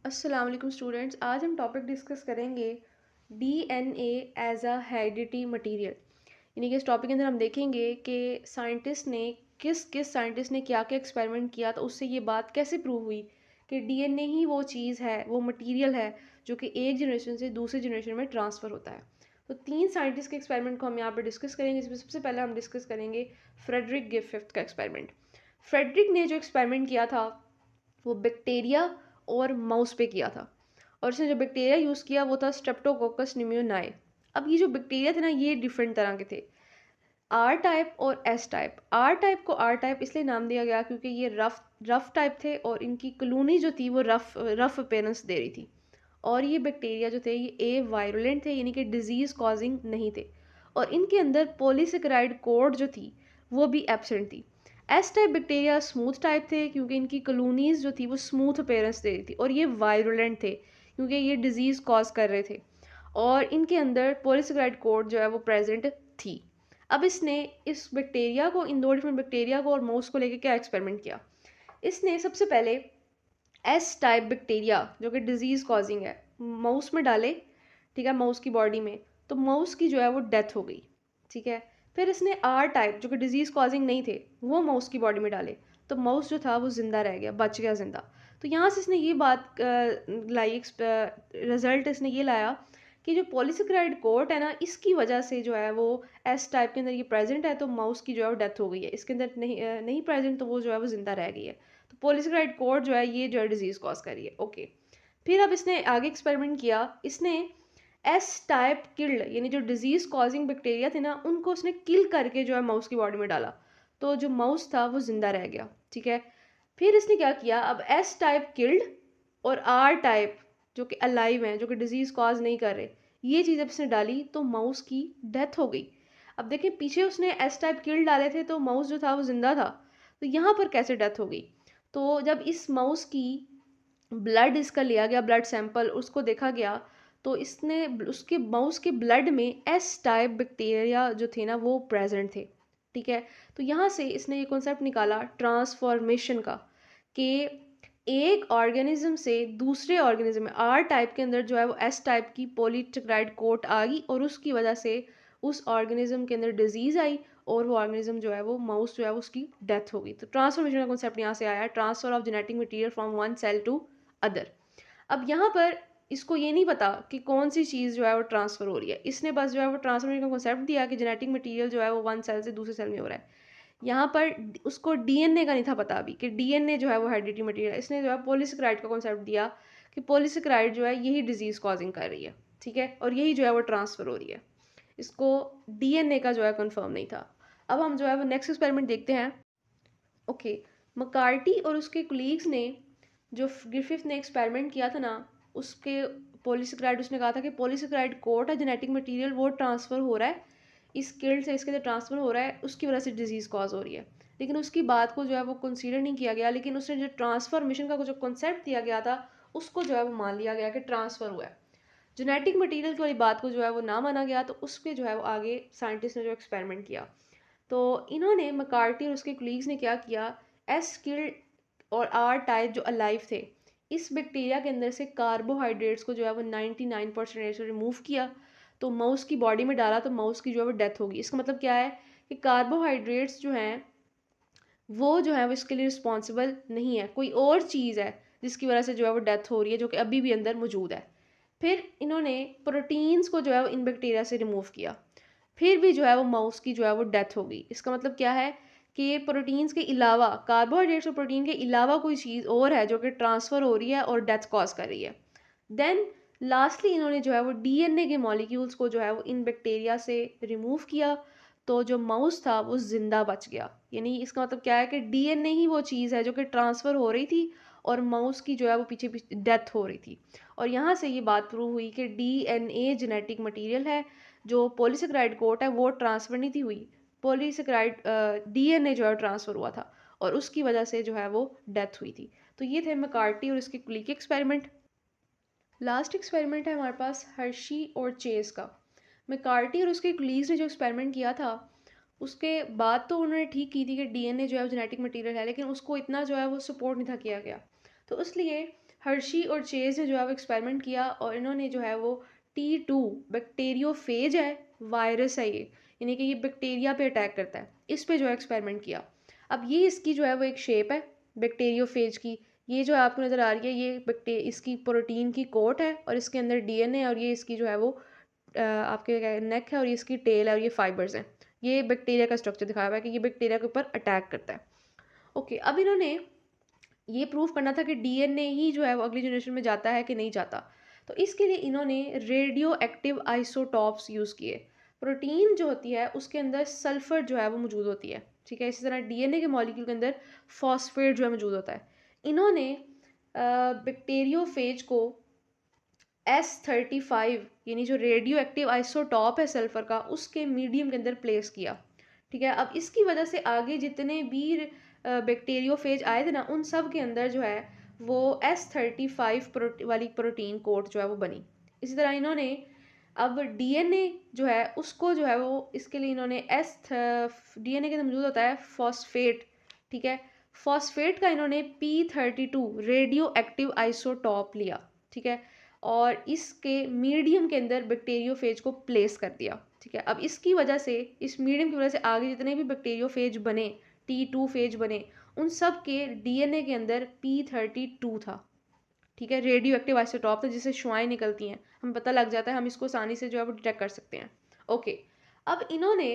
अस्सलाम वालेकुम स्टूडेंट्स। आज हम टॉपिक डिस्कस करेंगे DNA as a heredity material. यानी कि इस टॉपिक के अंदर हम देखेंगे कि साइंटिस्ट ने क्या क्या एक्सपेरिमेंट किया तो उससे ये बात कैसे प्रूव हुई कि डीएनए ही वो चीज़ है, वो मटेरियल है जो कि एक जनरेशन से दूसरी जनरेशन में ट्रांसफ़र होता है। तो 3 साइंटिस्ट के एक्सपेरिमेंट को हम यहाँ पर डिस्कस करेंगे, जिसमें सबसे पहले हम डिस्कस करेंगे फ्रेडरिक गिब्स का एक्सपेरिमेंट। फ्रेडरिक ने जो एक्सपेरिमेंट किया था वो बैक्टीरिया और माउस पे किया था, और उसने जो बैक्टीरिया यूज़ किया वो था स्ट्रेप्टोकोकस निम्योनाई। अब ये जो बैक्टीरिया थे ना, ये डिफरेंट तरह के थे, आर टाइप और एस टाइप। आर टाइप को आर टाइप इसलिए नाम दिया गया क्योंकि ये रफ रफ टाइप थे और इनकी कॉलोनी जो थी वो रफ रफ अपेयरेंस दे रही थी। और ये बैक्टीरिया जो थे ये ए वायरुलेंट थे, यानी कि डिजीज़ कॉजिंग नहीं थे, और इनके अंदर पॉलीसेकेराइड कोड जो थी वो भी एब्सेंट थी। S type bacteria smooth type थे क्योंकि इनकी कॉलोनीज जो थी वो स्मूथ अपेयरेंस दे रही थी, और ये वायरुलेंट थे क्योंकि ये डिजीज़ कॉज कर रहे थे, और इनके अंदर पॉलीसेकेराइड कोड जो है वो प्रेजेंट थी। अब इसने इस बैक्टीरिया को, इन दो डिफरेंट बैक्टीरिया को और माउस को लेकर क्या एक्सपेरिमेंट किया। इसने सबसे पहले एस टाइप बैक्टीरिया जो कि डिजीज़ कॉजिंग है माउस में डाले, ठीक है, माउस की बॉडी में। तो माउस की जो है वो डेथ हो गई, ठीक है। फिर इसने आर टाइप जो कि डिजीज़ कॉजिंग नहीं थे वो माउस की बॉडी में डाले, तो माउस जो था वो ज़िंदा रह गया, बच गया ज़िंदा। तो यहाँ से इसने ये बात लाई, रिजल्ट इसने ये लाया कि जो पॉलीसेकेराइड कोट है ना, इसकी वजह से जो है वो एस टाइप के अंदर ये प्रेजेंट है, तो माउस की जो है वो डेथ हो गई है। इसके अंदर नहीं प्रेजेंट, तो वो जो है वो ज़िंदा रह गई है। तो पॉलीसेकेराइड कोट जो है ये जो है डिजीज़ कॉज कर रही है। ओके, फिर अब इसने आगे एक्सपेरिमेंट किया। इसने एस टाइप किल्ड, यानी जो डिजीज़ कॉजिंग बैक्टीरिया थे ना, उनको उसने किल करके जो है माउस की बॉडी में डाला, तो जो माउस था वो ज़िंदा रह गया, ठीक है। फिर इसने क्या किया, अब एस टाइप किल्ड और आर टाइप जो कि अलाइव हैं, जो कि डिजीज़ कॉज नहीं कर रहे, ये चीज़ अब इसने डाली तो माउस की डेथ हो गई। अब देखें, पीछे उसने एस टाइप किल्ड डाले थे तो माउस जो था वो ज़िंदा था, तो यहाँ पर कैसे डेथ हो गई। तो जब इस माउस की ब्लड इसका लिया गया, ब्लड सैंपल उसको देखा गया, तो इसने उसके माउस के ब्लड में एस टाइप बैक्टीरिया जो थे ना वो प्रेजेंट थे, ठीक है। तो यहाँ से इसने ये कॉन्सेप्ट निकाला ट्रांसफॉर्मेशन का, कि एक ऑर्गेनिज्म से दूसरे ऑर्गेनिज्म में आर टाइप के अंदर जो है वो एस टाइप की पॉलीसेकेराइड कोट आ गई, और उसकी वजह से उस ऑर्गेनिज्म के अंदर डिजीज़ आई, और वो ऑर्गेनिज्म जो है वो माउस जो है उसकी डेथ हो गई। तो ट्रांसफॉर्मेशन का कॉन्सेप्ट यहाँ से आया, transfer of genetic material from one cell to other. अब यहाँ पर इसको ये नहीं पता कि कौन सी चीज़ जो है वो ट्रांसफ़र हो रही है, इसने बस जो है वो ट्रांसफॉर्मेशन का कॉन्सेप्ट दिया कि जेनेटिक मटेरियल जो है वो वन सेल से दूसरे सेल में हो रहा है। यहाँ पर उसको डीएनए का नहीं था पता अभी कि डीएनए जो है वो हेरिडिटी मटेरियल है। इसने जो है पॉलीसेकेराइड का कॉन्सेप्ट दिया कि पॉलीसेकेराइड जो है यही डिजीज़ कॉजिंग कर रही है, ठीक है, और यही जो है वो ट्रांसफ़र हो रही है। इसको डीएनए का जो है कंफर्म नहीं था। अब हम जो है वो नेक्स्ट एक्सपेरिमेंट देखते हैं। ओके, मकार्टी और उसके कुलीग्स ने जो ग्रिफिथ ने एक्सपेरिमेंट किया था ना, उसके पॉलीसेकेराइड, उसने कहा था कि पॉलीसेकेराइड कोट है जेनेटिक मटेरियल, वो ट्रांसफ़र हो रहा है, इस किल्ड से इसके अंदर ट्रांसफ़र हो रहा है, उसकी वजह से डिजीज़ कॉज हो रही है। लेकिन उसकी बात को जो है वो कंसीडर नहीं किया गया, लेकिन उसने जो ट्रांसफॉर्मेशन का जो कॉन्सेप्ट दिया गया था उसको जो है वो मान लिया गया कि ट्रांसफ़र हुआ है। जेनेटिक मटेरियल वाली बात को जो है वो ना माना गया, तो उस पर जो है वो आगे साइंटिस्ट ने जो एक्सपेरिमेंट किया। तो इन्होंने मकार्टी और उसके कुलीग्स ने क्या किया, एस किल्ड और आर टाइप जो अलाइव थे, इस बैक्टीरिया के अंदर से कार्बोहाइड्रेट्स को जो है वो 99% से रिमूव किया, तो माउस की बॉडी में डाला, तो माउस की जो है वो डेथ होगी। इसका मतलब क्या है कि कार्बोहाइड्रेट्स जो हैं वो जो है वो इसके लिए रिस्पॉन्सिबल नहीं है, कोई और चीज़ है जिसकी वजह से जो है वो डेथ हो रही है, जो कि अभी भी अंदर मौजूद है। फिर इन्होंने प्रोटीन्स को जो है वो इन बैक्टीरिया से रिमूव किया, फिर भी जो है वो माउस की जो है वो डेथ हो गई। इसका मतलब क्या है कि प्रोटीन्स के अलावा, कार्बोहाइड्रेट्स और प्रोटीन के अलावा कोई चीज़ और है जो कि ट्रांसफ़र हो रही है और डेथ कॉज कर रही है। देन लास्टली इन्होंने जो है वो डीएनए के मॉलिक्यूल्स को जो है वो इन बैक्टीरिया से रिमूव किया, तो जो माउस था वो ज़िंदा बच गया। यानी इसका मतलब क्या है कि डीएनए ही वो चीज़ है जो कि ट्रांसफ़र हो रही थी, और माउस की जो है वो पीछे पीछे डेथ हो रही थी। और यहाँ से ये बात प्रूव हुई कि डीएनए जेनेटिक मटेरियल है, जो पॉलीसेकेराइड कोट है वो ट्रांसफ़र नहीं थी हुई, पॉलीसेकेराइड डीएनए जो है ट्रांसफ़र हुआ था, और उसकी वजह से जो है वो डेथ हुई थी। तो ये थे मैकार्टी और इसके कुली के एक्सपेरिमेंट। लास्ट एक्सपेरिमेंट है हमारे पास हर्शी और चेस का। मैकार्टी और उसके कुलीग्स ने जो एक्सपेरिमेंट किया था, उसके बाद तो उन्होंने ठीक की थी कि डीएनए जो है वो जेनेटिक मटेरियल है, लेकिन उसको इतना जो है वो सपोर्ट नहीं था किया गया। तो इसलिए हर्शी और चेज ने जो है वो एक्सपेरिमेंट किया और इन्होंने जो है वो T2 बैक्टीरियोफेज है, वायरस है ये, यानी कि ये बैक्टीरिया पे अटैक करता है, इस पे जो है एक्सपेरिमेंट किया। अब ये इसकी जो है वो एक शेप है बैक्टीरियोफेज की, ये जो है आपको नज़र आ रही है ये इसकी प्रोटीन की कोट है और इसके अंदर DNA और ये इसकी जो है वो आपके नेक है और ये इसकी टेल है और ये फाइबर्स हैं। ये बैक्टीरिया का स्ट्रक्चर दिखाया हुआ है कि ये बैक्टीरिया के ऊपर अटैक करता है। ओके, अब इन्होंने ये प्रूव करना था कि DNA ही जो है वो अगली जनरेशन में जाता है कि नहीं जाता, तो इसके लिए इन्होंने रेडियो एक्टिव आइसोटॉप्स यूज़ किए। प्रोटीन जो होती है उसके अंदर सल्फर जो है वो मौजूद होती है, ठीक है, इसी तरह DNA के मॉलिक्यूल के अंदर फॉस्फेट जो है मौजूद होता है। इन्होंने बैक्टीरियोफेज को S35 यानी जो रेडियो एक्टिव आइसोटॉप है सल्फर का, उसके मीडियम के अंदर प्लेस किया, ठीक है। अब इसकी वजह से आगे जितने भी बैक्टीरियोफेज आए थे ना, उन सब के अंदर जो है वो S35 वाली प्रोटीन कोट जो है वो बनी। इसी तरह इन्होंने अब DNA जो है उसको जो है वो इसके लिए इन्होंने DNA के अंदर मौजूद होता है फॉस्फेट, ठीक है, फॉस्फेट का इन्होंने P32 रेडियो एक्टिव आइसोटॉप लिया, ठीक है, और इसके मीडियम के अंदर बैक्टीरियोफेज को प्लेस कर दिया, ठीक है। अब इसकी वजह से, इस मीडियम की वजह से आगे जितने भी बैक्टीरियोफेज बने, T2 फेज बने, उन सब के DNA के अंदर P32 था, ठीक है, रेडियो एक्टिव आइसोटॉप था जिससे शुआएं निकलती हैं, हमें पता लग जाता है, हम इसको आसानी से जो है वो डिटेक्ट कर सकते हैं। ओके, अब इन्होंने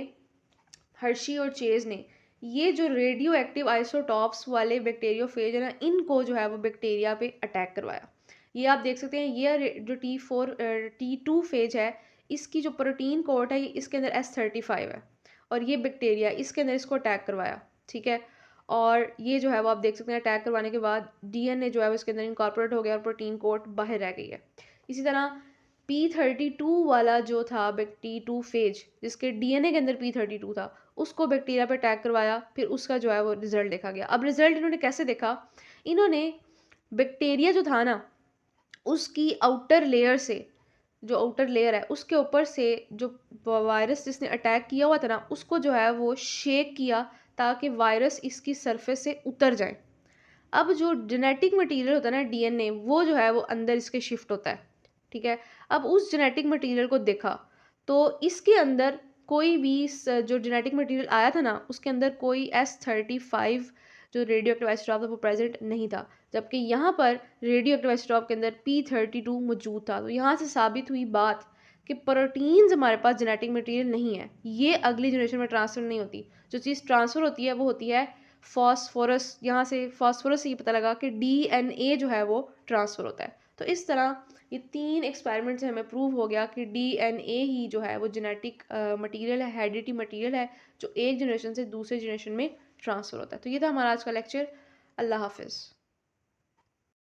हर्शी और चेज ने ये जो रेडियो एक्टिव आइसोटॉप्स वाले बैक्टीरियोफेज है ना, इनको जो है वो बैक्टीरिया पे अटैक करवाया। ये आप देख सकते हैं, ये जो T2 फेज है, इसकी जो प्रोटीन कोट है ये इसके अंदर S35 है और ये बैक्टीरिया इसके अंदर इसको अटैक करवाया, ठीक है। और ये जो है वो आप देख सकते हैं अटैक करवाने के बाद DNA जो है वो इसके अंदर इनकॉर्पोरेट हो गया और प्रोटीन कोट बाहर रह गई है। इसी तरह P32 वाला जो था T2 फेज, जिसके DNA के अंदर P32 था, उसको बैक्टीरिया पे अटैक करवाया, फिर उसका जो है वो रिजल्ट देखा गया। अब रिजल्ट इन्होंने कैसे देखा, इन्होंने बैक्टीरिया जो था ना, उसकी आउटर लेयर से, जो आउटर लेयर है उसके ऊपर से जो वायरस जिसने अटैक किया हुआ था ना, उसको जो है वो शेक किया ताकि वायरस इसकी सरफेस से उतर जाए। अब जो जेनेटिक मटेरियल होता है ना DNA, वो जो है वो अंदर इसके शिफ्ट होता है, ठीक है। अब उस जेनेटिक मटेरियल को देखा तो इसके अंदर कोई भी जो जेनेटिक मटेरियल आया था ना, उसके अंदर कोई S35 जो रेडियो एक्टिव आइसोटॉप था वो प्रेजेंट नहीं था, जबकि यहाँ पर रेडियो एक्टिव आइसोटॉप के अंदर P32 मौजूद था। तो यहाँ से साबित हुई बात कि प्रोटीन्स हमारे पास जेनेटिक मटेरियल नहीं है, ये अगली जनरेशन में ट्रांसफर नहीं होती। जो चीज़ ट्रांसफ़र होती है वो होती है फॉस्फोरस, यहाँ से फॉस्फोरस से ये पता लगा कि DNA जो है वो ट्रांसफ़र होता है। तो इस तरह ये 3 एक्सपेरिमेंट से हमें प्रूव हो गया कि DNA ही जो है वो जेनेटिक मटेरियल है, हेरिडिटी मटेरियल है, जो एक जनरेशन से दूसरे जनरेशन में ट्रांसफ़र होता है। तो ये था हमारा आज का लेक्चर। अल्लाह हाफिज़।